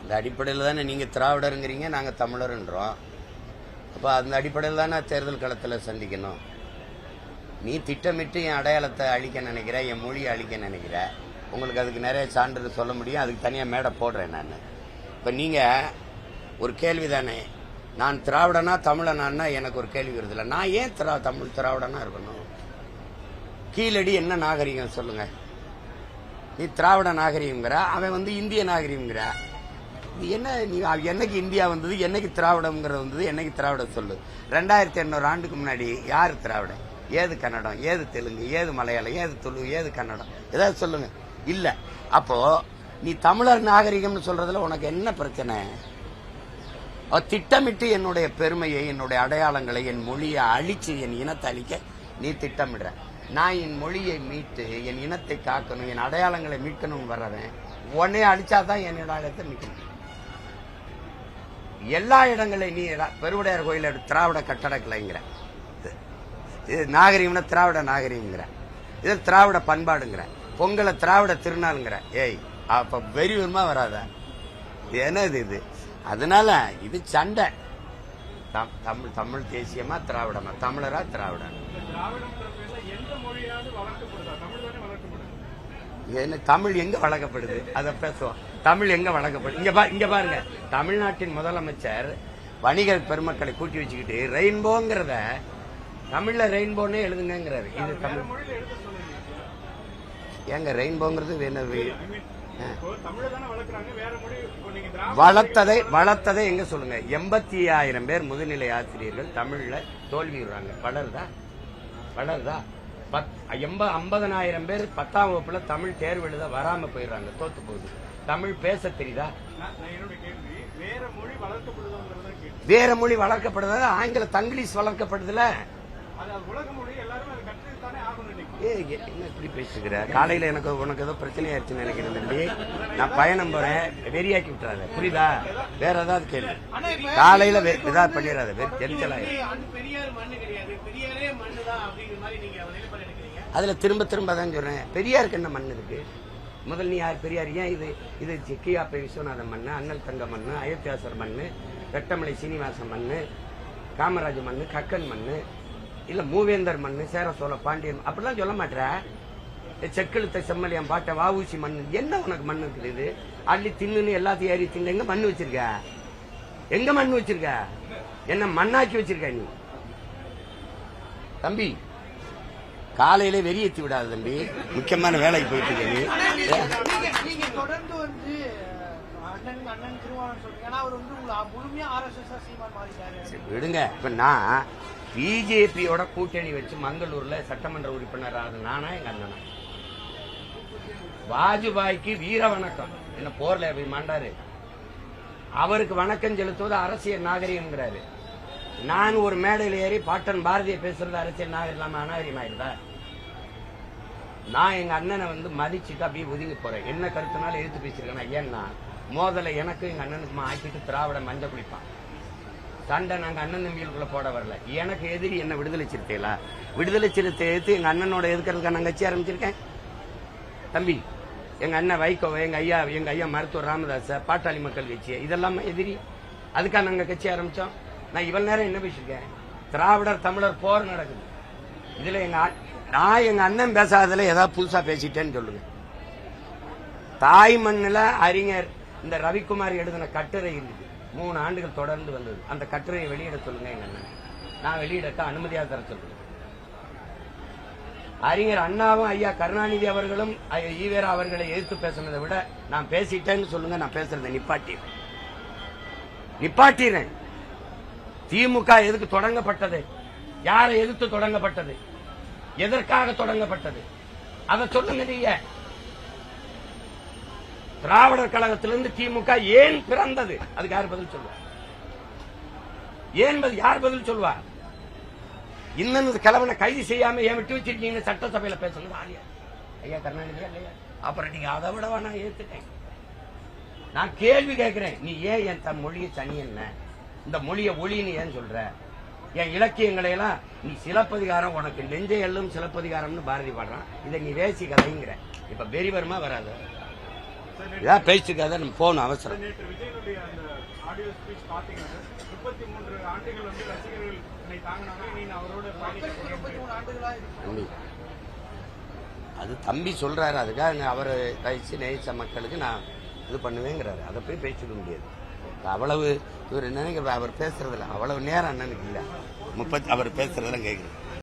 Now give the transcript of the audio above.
இந்த அடிப்படையில் தானே நீங்கள் திராவிடருங்கிறீங்க, நாங்கள் தமிழர்ன்றோம். அப்போ அந்த அடிப்படையில் தானே தேர்தல் களத்தில் சந்திக்கணும். நீ திட்டமிட்டு என் அடையாளத்தை அழிக்க நினைக்கிற, என் மொழியை அழிக்க நினைக்கிற. உங்களுக்கு அதுக்கு நிறைய சான்றிதழ் சொல்ல முடியும், அதுக்கு தனியாக மேடை போடுறேன் நான். இப்போ நீங்கள் ஒரு கேள்வி தானே, நான் திராவிடனா தமிழனான்னா எனக்கு ஒரு கேள்வி வருதில்ல. நான் ஏன் தமிழ் திராவிடனா இருக்கணும்? கீழடி என்ன நாகரிகம் சொல்லுங்க? நீ திராவிட நாகரிகங்கிற, அவன் இந்திய நாகரிகங்கிற. என்ன நீ என்னைக்கு இந்தியா வந்தது, என்னைக்கு திராவிடம்ங்கிறது வந்தது, என்னைக்கு திராவிடம் சொல்லு. 2800 ஆண்டுக்கு முன்னாடி யாரு திராவிடம்? ஏது கன்னடம், ஏது தெலுங்கு, ஏது மலையாளம், ஏது துளு, ஏது கன்னடம், ஏதாவது சொல்லுங்க. இல்ல. அப்போ நீ தமிழர் நாகரிகம்னு சொல்றதுல உனக்கு என்ன பிரச்சனை? திட்டமிட்டு என்னுடைய பெருமையை, என்னுடைய அடையாளங்களை, என் மொழியை அழிச்சு என் இனத்தை அழிக்க நீ திட்டமிடுற. நான் என் மொழியை மீட்டு என் இனத்தை காக்கணும், என் அடையாளங்களை மீட்கணும் வர்றவன் உடனே அழிச்சாதான் என் அடையாளத்தை மீட்கணும். எல்லா இடங்களையும் நீ பெருவுடையார் கோயில திராவிட கட்டடக்கலைங்கிற, இது நாகரிகம்னா திராவிட நாகரிகங்கிற, இது திராவிட பண்பாடுங்கிற, பொங்கலை திராவிட திருநாளுங்கிற. ஏய், அப்ப வெறிவருமா வராத? என்னது இது? அதனால இது சண்டை. தமிழ் தேசியமா திராவிடமா, தமிழரா திராவிடா? தமிழ் எங்க வளர்க்கப்படுது அதை பேசுவோம். தமிழ் எங்க வளர்க்கப்படுது? இங்க பாருங்க, தமிழ்நாட்டின் முதலமைச்சர் வணிகர் பெருமக்களை கூட்டி வச்சுக்கிட்டு ரெயின்போங்கிறத தமிழ்ல ரெயின்போன்னு எழுதுங்கிறாரு. இது தமிழ் ஏங்க ரெயின்போங்கிறது வளர்த்ததை எங்க சொல்லுங்க? 85,000 பேர் முதுநிலை ஆசிரியர்கள் தமிழ்ல தோல்விடுறாங்க. வளருதா? 50,000 பேர் 10ஆம் வகுப்புல தமிழ் தேர்வு எழுத வராம போயிடுறாங்க, தோத்து போகுது. தமிழ் பேச தெரியுதா? வேற மொழி வளர்க்கப்படுதா? ஆங்கில தங்கிலீஷ் வளர்க்கப்படுதுல. என்ன இப்படி பேசுகிற? காலையில உனக்கு ஏதோ பிரச்சனை ஆயிடுச்சுன்னு நினைக்கிறேன் தம்பி. நான் பயணம் போறேன், வெறியாக்கி விட்டுறாத, புரியுதா? வேற ஏதாவது கேள்வி காலையில ஏதாவது பண்ணிடாத, அதுல திரும்ப தான் சொல்றேன். பெரியாருக்கு என்ன மண் இருக்கு? முதல் நீ யார் பெரியார்? ஏன் இது கியாப்பை விஸ்வநாதன் மண்ணு, அண்ணல் தங்க மண்ணு, அயோத்தியாசர் மண்ணு, வெட்டமலை சீனிவாசன் மண்ணு, காமராஜ் மண்ணு, கக்கன் மண்ணு, இல்ல மூவேந்தர் மண்ணு, சேர சோழ பாண்டியன் அப்படிலாம் சொல்ல மாட்டேற. செக்கெழுத்த செம்மலியம் பாட்ட வாவூசி மண்ணு, என்ன உனக்கு மண்ணு இருக்குது? இது அள்ளி தின்னு எல்லாத்தையும் ஏறி தின்னு. எங்க மண்ணு வச்சிருக்க? எங்க மண்ணு வச்சிருக்க? என்ன மண்ணாக்கி வச்சிருக்க நீ? தம்பி காலையில வெறியேற்றி விடாது தம்பி, முக்கியமான வேலைக்கு போயிட்டு விடுங்க. இப்ப நான் பிஜேபியோட கூட்டணி வச்சு மங்களூர்ல சட்டமன்ற உறுப்பினர் ஆகுது நானா எங்க அண்ணனா? வாஜ்பாய்க்கு வீர வணக்கம், என்ன போர்ல போய் மாண்டாரு, அவருக்கு வணக்கம் செலுத்துவது அரசியல் நாகரிகம்ங்கிறாரு. நான் ஒரு மேடையில் ஏறி பாட்டன் பாரதிய பேசுறது அரசியல் நாகரிகம் அநாகரிகம் ஆயிருதா? நான் எங்க அண்ணனை மதிச்சுட்டு அப்படியே ஒதுங்கி போறேன். என்ன கருத்துனாலும் எடுத்து பேசிருக்கேன். ஏன்னா மோதலை எனக்கு எங்க அண்ணனுக்குமா ஆக்கிட்டு திராவிட மஞ்ச குளிப்பான். சண்டை நாங்க அண்ணன் தம்பிகளுக்குள்ள போட வரல. எனக்கு எதிரி என்ன விடுதலை சிறுத்தைகளா? விடுதலை சிறுத்தை எடுத்து எங்க அண்ணனோட எதிர்க்கிறதுக்காக நான் கட்சி ஆரம்பிச்சிருக்கேன். தம்பி எங்க அண்ணன் வைகோவை, எங்க ஐயா மருத்துவர் ராமதாஸ, பாட்டாளி மக்கள் கட்சி, இதெல்லாம் எதிரி. அதுக்காக நாங்க கட்சி ஆரம்பிச்சோம். நான் இவ்வளவு நேரம் என்ன பேசிருக்கேன்? திராவிடர் தமிழர் போர் நடக்குது. இதுல நான் எங்க அண்ணன் பேசாததுல ஏதாவது புதுசா பேசிட்டேன்னு சொல்லுங்க. தாய் மண்ணில் அறிஞர் இந்த ரவிக்குமார் எழுதின கட்டுரை இருக்கு, 3 ஆண்டுகள் தொடர்ந்து வந்தது. அந்த கட்டுரையை வெளியிட சொல்லுங்க எங்க அண்ணன். நான் வெளியிடக்க அனுமதியாக தர சொல்லுங்க. அறிஞர் அண்ணாவும் ஐயா கருணாநிதி அவர்களும் ஈவேரா அவர்களை எதிர்த்து பேசினதை விட நான் பேசிட்டேன்னு சொல்லுங்க. நான் பேசுறதை நிப்பாட்டிறேன். திமுக எதுக்கு தொடங்கப்பட்டது? யாரை எதிர்த்து தொடங்கப்பட்டது? எதற்காக தொடங்கப்பட்டது? அதை சொல்லுங்க. நீங்க திராவிடர் கழகத்திலிருந்து திமுக ஏன் பிறந்தது? அதுக்கு யார் பதில் சொல்லுவார்? யார் பதில் சொல்லுவார்? இன்னொரு கிழவனை கைது செய்யாம ஏன் விட்டு வச்சிருக்கீங்க? சட்டசபையில பேசணும் ஐயா கருணாநிதி இல்லையா? அப்புறம் நீங்க அதை விடவா? நான் ஏத்துட்டேன். நான் கேள்வி கேட்கிறேன். நீ ஏன் என் மொழியை சனி என்ன, இந்த மொழியை ஒளின்னு ஏன் சொல்ற? என் இலக்கியங்களை எல்லாம் நீ சிலப்பதிகாரம், உனக்கு நெஞ்சை எல்லும் சிலப்பதிகாரம்னு பாரதி பாடுறான், இதை நீ வேசி கதைங்கிற. இப்ப வெறி வருமா வராது? இதான் பேசிக்காத நம்ம போகணும் அவசரம். நேற்று விஜயனுடைய அந்த ஆடியோ ஸ்பீச் பாத்தீங்கன்னா 33 ஆண்டுகள் வந்து ரசிகர்கள் என்னை தாங்கினாங்க, நீ அவரோட தம்பி அது தம்பி சொல்றாரு, அதுக்காக அவர் கழிச்சு நேசிச்ச மக்களுக்கு நான் இது பண்ணுவேங்கிறாரு. அதை போய் பேசிக்க முடியாது. அவ்வளவு இவர் நினைக்கிற அவர் பேசுறதுல அவ்வளவு நேரம் அண்ணனுக்கு இல்லை. அவர் பேசுறதெல்லாம் கேட்குறேன்.